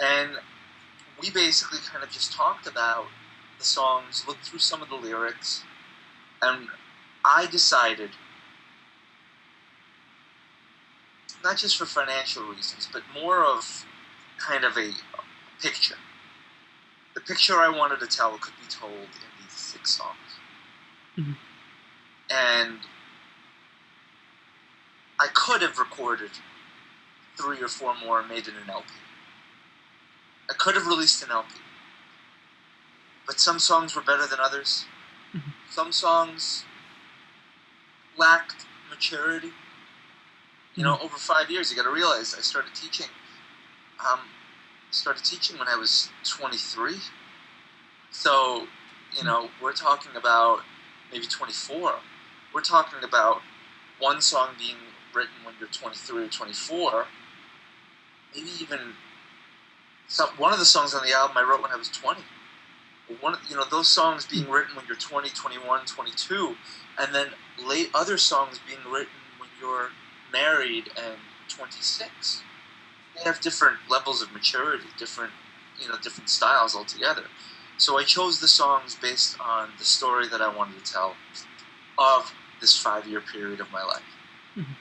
And we basically kind of just talked about the songs, looked through some of the lyrics, and I decided, not just for financial reasons, but more of kind of a picture. The picture I wanted to tell could be told in these 6 songs. Mm-hmm. And I could have recorded 3 or 4 more and made it an LP. I could have released an LP. But some songs were better than others. Mm-hmm. Some songs lacked maturity. You know, over 5 years, you got to realize I started teaching. When I was 23. So, you know, we're talking about maybe 24. We're talking about one song being written when you're 23 or 24. Maybe even one of the songs on the album I wrote when I was 20. Those songs being written when you're 20, 21, 22, and then other songs being written when you're married and 26. They have different levels of maturity, different styles altogether. So I chose the songs based on the story that I wanted to tell of this 5-year period of my life,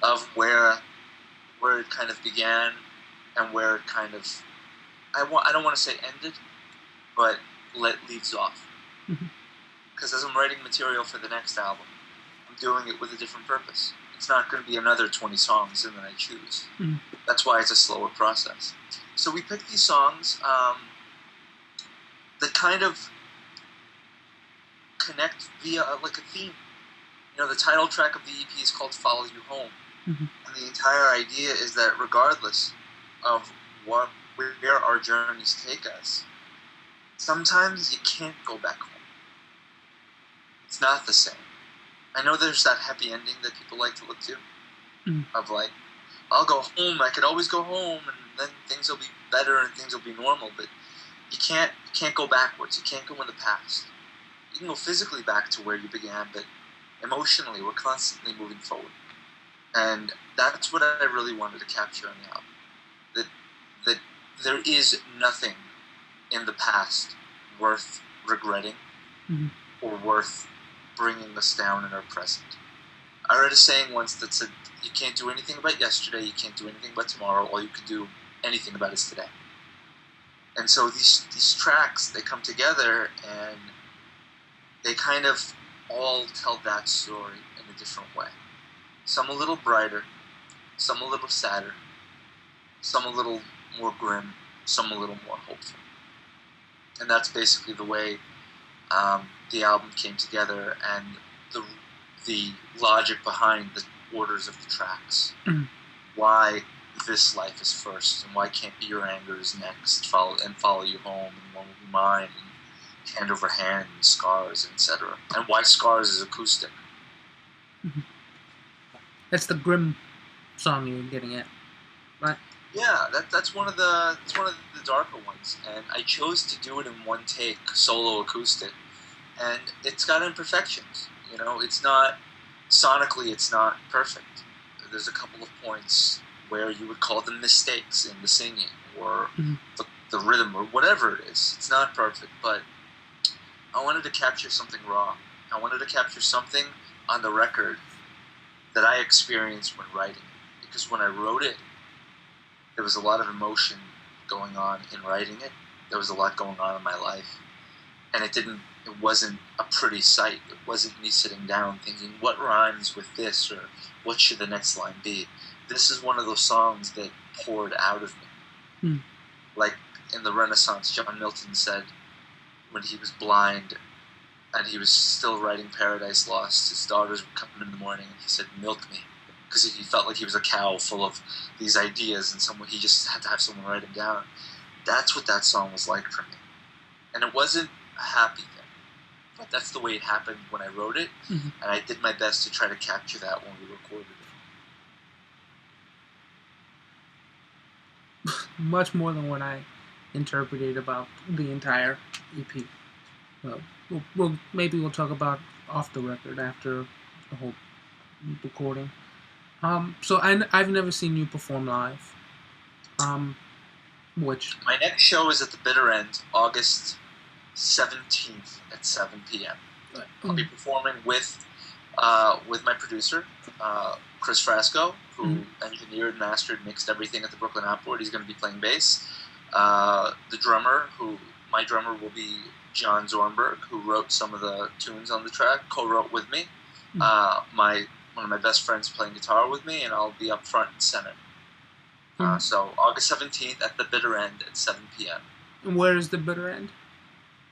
of where it kind of began and where it kind of, I don't want to say ended, but leaves off. Because as I'm writing material for the next album, I'm doing it with a different purpose. It's not going to be another 20 songs and then I choose. That's why it's a slower process. So we picked these songs that kind of connect via like a theme. You know, the title track of the EP is called Follow You Home. And the entire idea is that regardless of where our journeys take us, sometimes you can't go back home. It's not the same. I know there's that happy ending that people like to look to, of like, I'll go home, I could always go home, and then things will be better and things will be normal, but you can't go backwards. You can't go in the past. You can go physically back to where you began, but emotionally, we're constantly moving forward. And that's what I really wanted to capture on the album. That there is nothing in the past worth regretting or worth bringing us down in our present. I read a saying once that said, you can't do anything about yesterday, you can't do anything about tomorrow, all you can do anything about is today. And so these tracks, they come together and they kind of all tell that story in a different way. Some a little brighter, some a little sadder, some a little more grim, some a little more hopeful. And that's basically the way the album came together and the logic behind the orders of the tracks. Why this life is first, and why Can't Be Your Anger is next, Follow You Home, and One Will Be Mine, and Hand Over Hand, and Scars, etc. And why Scars is acoustic. That's the grim song you were getting at, right? Yeah, that's one of the darker ones, and I chose to do it in one take, solo acoustic, and it's got imperfections. You know, it's not sonically, it's not perfect. There's a couple of points where you would call them mistakes in the singing or the rhythm or whatever it is. It's not perfect, but I wanted to capture something raw. I wanted to capture something on the record that I experienced when writing it, because when I wrote it, there was a lot of emotion going on in writing it. There was a lot going on in my life, and it wasn't a pretty sight. It wasn't me sitting down thinking, what rhymes with this, or what should the next line be? This is one of those songs that poured out of me. Like in the Renaissance, John Milton said when he was blind and he was still writing Paradise Lost, his daughters would come in the morning and he said, milk me. Because he felt like he was a cow full of these ideas and he just had to have someone write them down. That's what that song was like for me. And it wasn't a happy thing. But that's the way it happened when I wrote it, and I did my best to try to capture that when we recorded it. Much more than what I interpreted about the entire EP. Maybe we'll talk about off the record after the whole recording. So I've never seen you perform live. Which? My next show is at the Bitter End, August 17th at 7 p.m. I'll be performing with my producer, Chris Frasco, who engineered, mastered, mixed everything at the Brooklyn Outboard. He's going to be playing bass. The drummer, my drummer will be John Zornberg, who wrote some of the tunes on the track, co-wrote with me. One of my best friends playing guitar with me, and I'll be up front and center. So August 17th at the Bitter End at 7 p.m. And where is the Bitter End?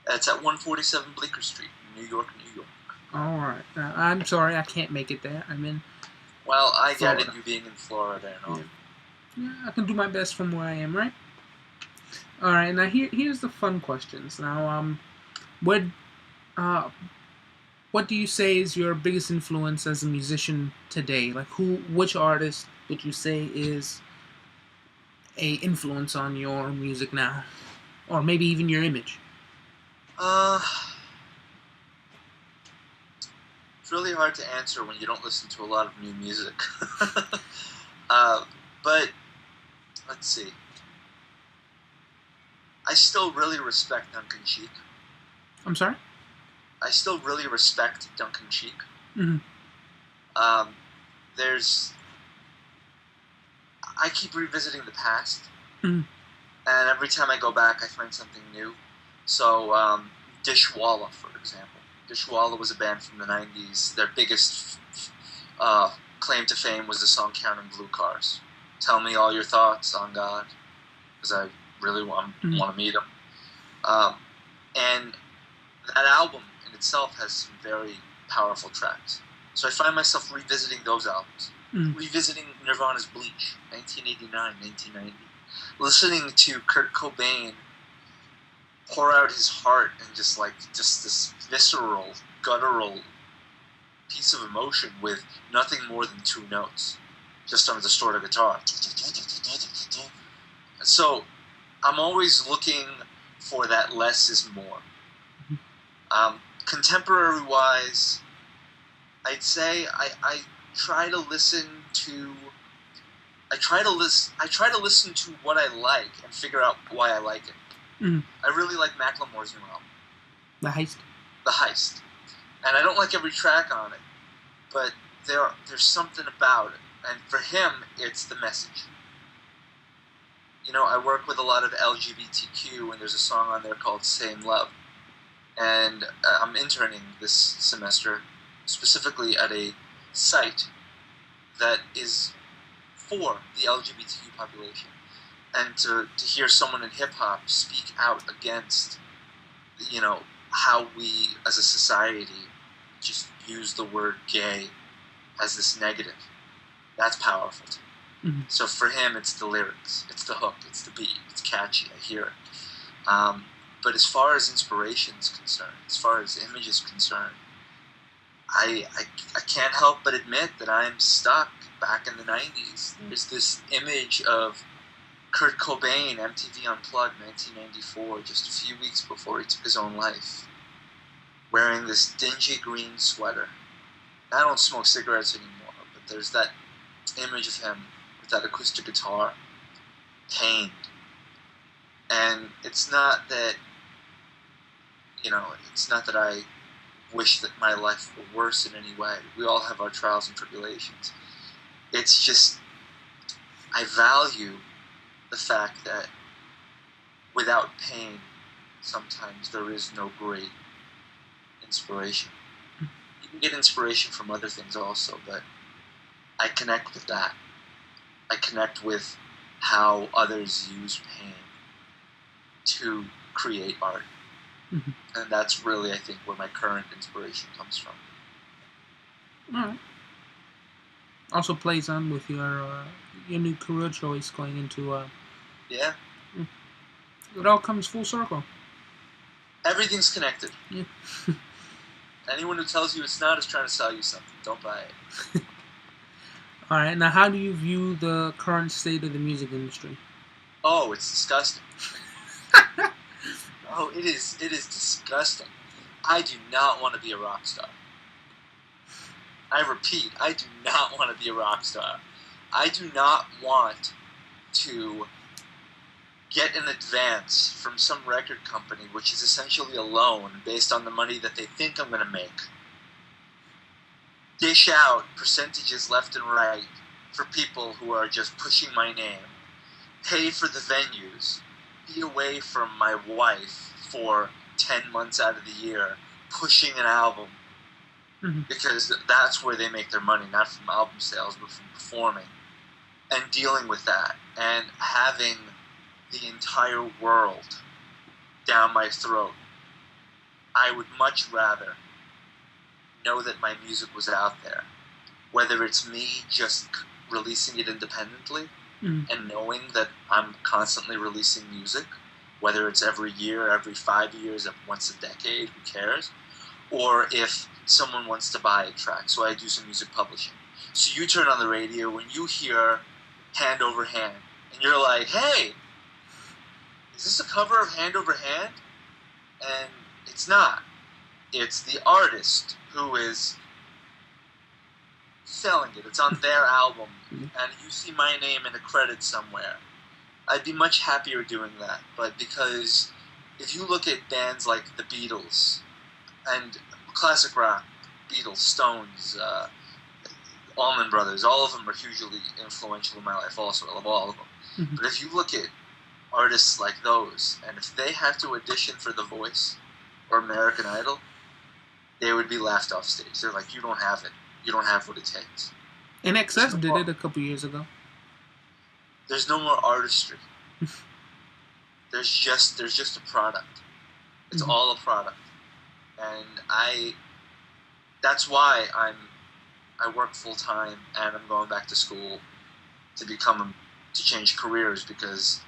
It's at 147 Bleecker Street, New York, New York. All right. I'm sorry, I can't make it there. I'm in. Well, I Florida. get it, you being in Florida and all. Yeah, I can do my best from where I am, right? All right. Now here's the fun questions. Now, what do you say is your biggest influence as a musician today? Like, which artist would you say is a influence on your music now, or maybe even your image? It's really hard to answer when you don't listen to a lot of new music. But let's see. I still really respect Duncan Sheik. I'm sorry? I still really respect Duncan Sheik. Mm-hmm. I keep revisiting the past. Mm-hmm. And every time I go back, I find something new. So, Dishwalla, for example. Dishwalla was a band from the 90s. Their biggest claim to fame was the song Counting Blue Cars. Tell me all your thoughts on God, because I really want to meet him. And that album in itself has some very powerful tracks. So I find myself revisiting those albums. Revisiting Nirvana's Bleach, 1989, 1990. Listening to Kurt Cobain pour out his heart and just this visceral, guttural piece of emotion with nothing more than two notes, just on a distorted guitar. So I'm always looking for that less is more. Contemporary-wise, I'd say I try to listen to what I like and figure out why I like it. I really like Macklemore's new album. The Heist? The Heist. And I don't like every track on it, but there's something about it. And for him, it's the message. You know, I work with a lot of LGBTQ, and there's a song on there called Same Love. And I'm interning this semester specifically at a site that is for the LGBTQ population. And to hear someone in hip-hop speak out against, you know, how we as a society just use the word gay as this negative, that's powerful to me. So for him, it's the lyrics, it's the hook, it's the beat, it's catchy, I hear it. But as far as inspiration is concerned, as far as image is concerned, I can't help but admit that I'm stuck back in the 90s. There's this image of Kurt Cobain, MTV Unplugged, 1994, just a few weeks before he took his own life, wearing this dingy green sweater. I don't smoke cigarettes anymore, but there's that image of him with that acoustic guitar, pained. And it's not that, you know, it's not that I wish that my life were worse in any way. We all have our trials and tribulations. It's just, I value the fact that without pain, sometimes there is no great inspiration. You can get inspiration from other things also, but I connect with that. I connect with how others use pain to create art. And that's really, I think, where my current inspiration comes from. All right. Also plays on with your new career choice going into... Yeah. It all comes full circle. Everything's connected. Yeah. Anyone who tells you it's not is trying to sell you something. Don't buy it. All right. Now, how do you view the current state of the music industry? Oh, it's disgusting. Oh, it is disgusting. I do not want to be a rock star. I repeat, I do not want to be a rock star. I do not want to get an advance from some record company, which is essentially a loan based on the money that they think I'm going to make, dish out percentages left and right for people who are just pushing my name, pay for the venues, be away from my wife for 10 months out of the year, pushing an album, because that's where they make their money, not from album sales, but from performing, and dealing with that, and having the entire world down my throat. I would much rather know that my music was out there, whether it's me just releasing it independently and knowing that I'm constantly releasing music, whether it's every year, every 5 years, once a decade, who cares, or if someone wants to buy a track. So I do some music publishing. So you turn on the radio when you hear Hand Over Hand, and you're like, hey, is this a cover of Hand Over Hand? And it's not. It's the artist who is selling it. It's on their album, and you see my name in a credit somewhere. I'd be much happier doing that. But because if you look at bands like the Beatles and classic rock, Beatles, Stones, Allman Brothers, all of them are hugely influential in my life also. I love all of them. But if you look at artists like those, and if they have to audition for The Voice or American Idol, they would be laughed off stage. They're like, you don't have it. You don't have what it takes. NXS did it a couple years ago. There's no more artistry. There's just a product. It's all a product. And that's why I work full time, and I'm going back to school to change careers, because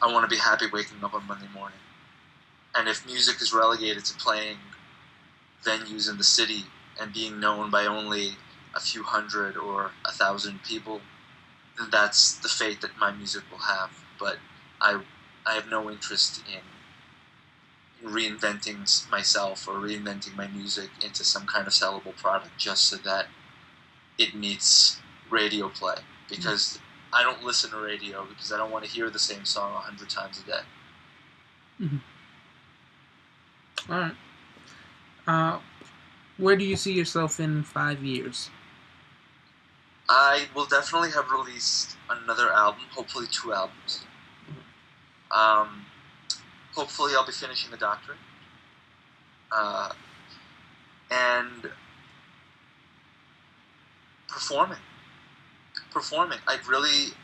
I want to be happy waking up on Monday morning. And if music is relegated to playing venues in the city and being known by only a few hundred or 1,000 people, then that's the fate that my music will have. But I have no interest in reinventing myself or reinventing my music into some kind of sellable product just so that it meets radio play. Because I don't listen to radio because I don't want to hear the same song 100 times a day. All right. Where do you see yourself in 5 years? I will definitely have released another album, hopefully 2 albums. Hopefully I'll be finishing a doctorate. And performing. I really,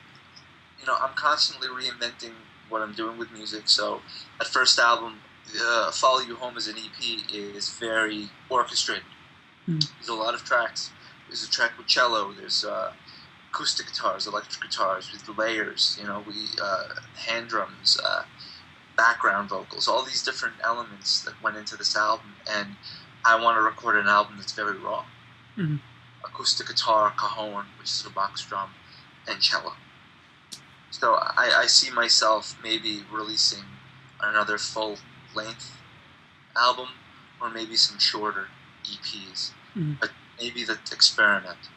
I'm constantly reinventing what I'm doing with music. So that first album, Follow You Home as an EP, is very orchestrated. There's a lot of tracks. There's a track with cello. There's acoustic guitars, electric guitars with the layers. Hand drums, background vocals, all these different elements that went into this album. And I want to record an album that's very raw. Acoustic guitar, cajon, which is a box drum, and cello. So I see myself maybe releasing another full-length album, or maybe some shorter EPs, but maybe the experiment.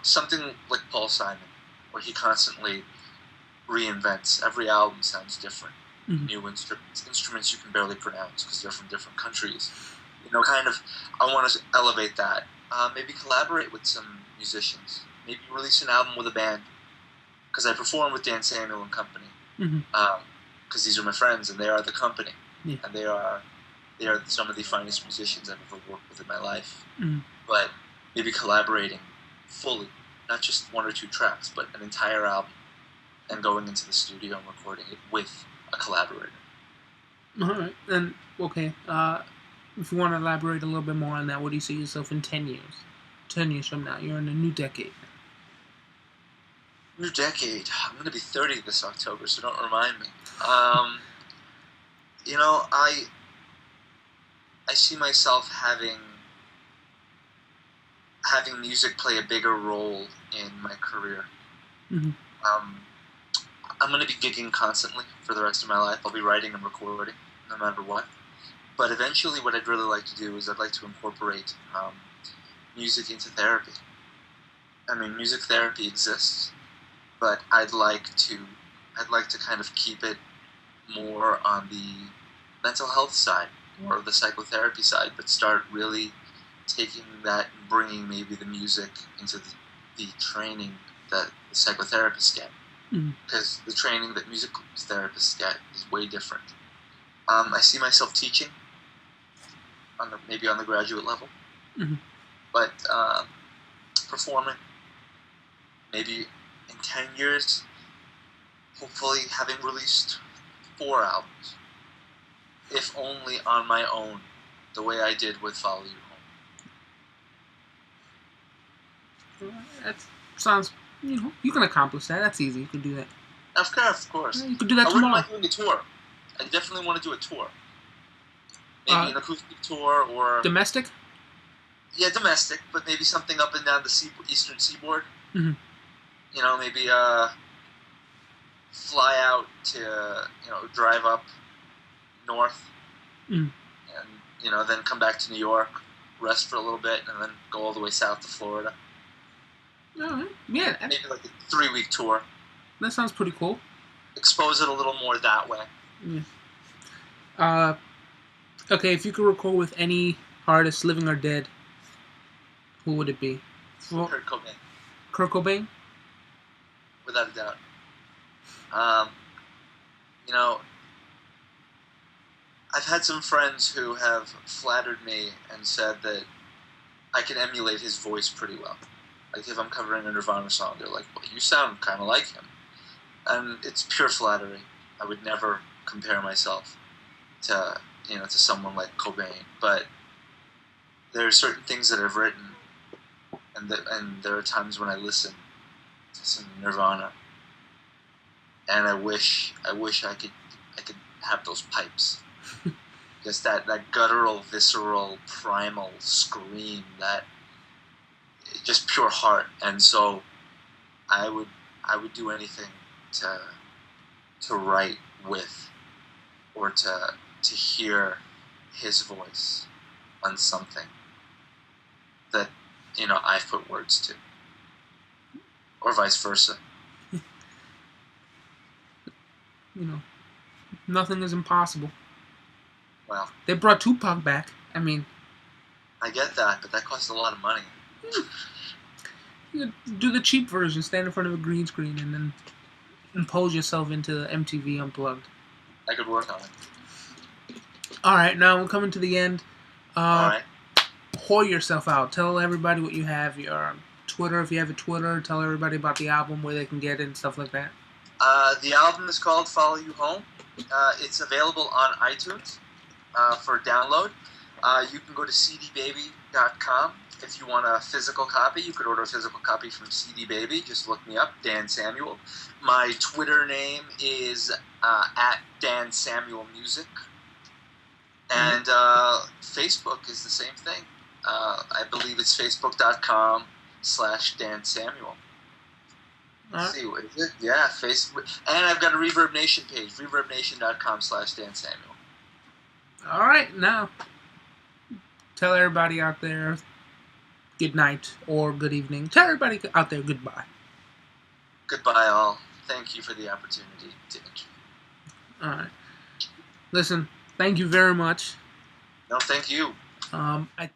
Something like Paul Simon, where he constantly reinvents. Every album sounds different. New instruments you can barely pronounce because they're from different countries. I want to elevate that. Maybe collaborate with some musicians. Maybe release an album with a band, because I perform with Dan Samuel and company. Because these are my friends, and they are the company, and they are some of the finest musicians I've ever worked with in my life. But maybe collaborating fully, not just 1 or 2 tracks, but an entire album, and going into the studio and recording it with a collaborator. All right, and okay. If you want to elaborate a little bit more on that, what do you see yourself in 10 years? 10 years from now, you're in a new decade. New decade. I'm going to be 30 this October, so don't remind me. I see myself having music play a bigger role in my career. I'm going to be gigging constantly for the rest of my life. I'll be writing and recording, no matter what. But eventually what I'd really like to do is I'd like to incorporate music into therapy. I mean, music therapy exists, but I'd like to I'd like to kind of keep it more on the mental health side or the psychotherapy side, but start really taking that and bringing maybe the music into the training that the psychotherapists get. Because the training that music therapists get is way different. I see myself teaching, maybe on the graduate level, but performing, maybe in 10 years, hopefully having released 4 albums, if only on my own, the way I did with Follow You Home. That sounds, you can accomplish that. That's easy. You can do that. Of course. You could do that tomorrow. I wouldn't mind doing a tour. I definitely want to do a tour. Maybe an acoustic tour or... Domestic? Yeah, domestic, but maybe something up and down the eastern seaboard. Maybe fly out to, drive up north and, then come back to New York, rest for a little bit, and then go all the way south to Florida. All right. Yeah. Maybe like a 3-week tour. That sounds pretty cool. Expose it a little more that way. Yeah. Okay, if you could record with any artist, living or dead, who would it be? Kurt Cobain. Kurt Cobain? Without a doubt. I've had some friends who have flattered me and said that I can emulate his voice pretty well. Like if I'm covering a Nirvana song, they're like, well, you sound kind of like him. And it's pure flattery. I would never compare myself to someone like Cobain. But there are certain things that I've written, and there are times when I listen to some Nirvana, and I wish I could have those pipes. Just that guttural, visceral, primal scream, that just pure heart. And so I would do anything to write with, or to hear his voice on something that I've put words to, or vice versa. Nothing is impossible. Well, they brought Tupac back. I mean, I get that, but that costs a lot of money. You do the cheap version, stand in front of a green screen, and then impose yourself into MTV Unplugged. I could work on it. All right, now we're coming to the end. All right. Pour yourself out. Tell everybody what you have. Your Twitter, if you have a Twitter. Tell everybody about the album, where they can get it, and stuff like that. The album is called Follow You Home. It's available on iTunes for download. You can go to cdbaby.com. If you want a physical copy, you could order a physical copy from CD Baby. Just look me up, Dan Samuel. My Twitter name is at Dan Samuel Music. And Facebook is the same thing. I believe it's facebook.com/Dan Samuel. Let's see, what is it? Yeah, Facebook. And I've got a Reverb Nation page, reverbnation.com/Dan Samuel. All right, now tell everybody out there good night or good evening. Tell everybody out there goodbye. Goodbye, all. Thank you for the opportunity to interview. All right. Listen, thank you very much. No, thank you. I